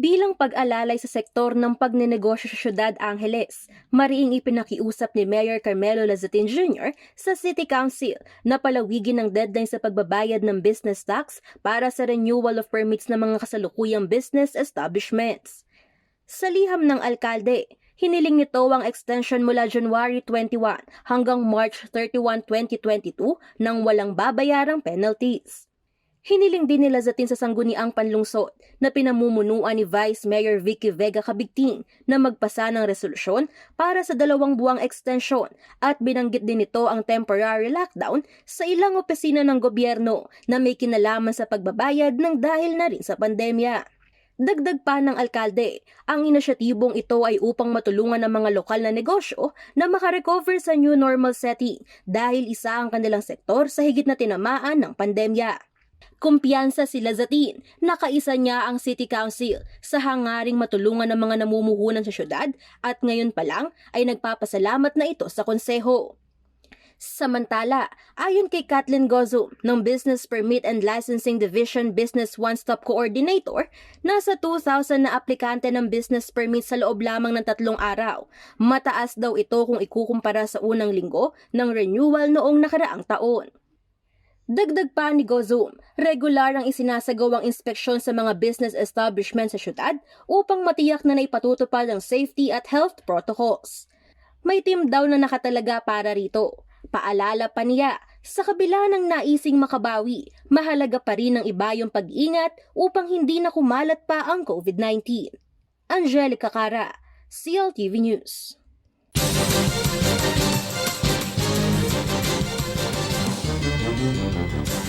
Bilang pag-alalay sa sektor ng pagnenegosyo sa Ciudad Angeles, mariing ipinakiusap ni Mayor Carmelo Lazatin Jr. sa City Council na palawigin ang deadline sa pagbabayad ng business tax para sa renewal of permits ng mga kasalukuyang business establishments. Sa liham ng alkalde, hiniling nito ang extension mula January 21 hanggang March 31, 2022 nang walang babayarang penalties. Hiniling din ni Lazatin sa sangguniang panlungsod na pinamumunuan ni Vice Mayor Vicky Vega Cabigting na magpasa ng resolusyon para sa 2 buwang extension at binanggit din nito ang temporary lockdown sa ilang opisina ng gobyerno na may kinalaman sa pagbabayad ng dahil na rin sa pandemya. Dagdag pa ng alkalde, ang inisyatibong ito ay upang matulungan ang mga lokal na negosyo na makarecover sa new normal setting dahil isa ang kanilang sektor sa higit na tinamaan ng pandemya. Kumpiyansa si Lazatin na kaisa niya ang City Council sa hangaring matulungan ng mga namumuhunan sa syudad at ngayon pa lang ay nagpapasalamat na ito sa konseho. Samantala, ayon kay Kathleen Gozum ng Business Permit and Licensing Division Business One-Stop Coordinator, nasa 2,000 na aplikante ng business permit sa loob lamang ng 3 araw. Mataas daw ito kung ikukumpara sa unang linggo ng renewal noong nakaraang taon. Dagdag pa ni Gozum, regular ang isinasagawang inspeksyon sa mga business establishment sa syudad upang matiyak na naipatutupad ang safety at health protocols. May team daw na nakatalaga para rito. Paalala pa niya, sa kabila ng naising makabawi, mahalaga pa rin ang iba yung pag-ingat upang hindi na kumalat pa ang COVID-19. Angelica Cara, CLTV News. Thank you.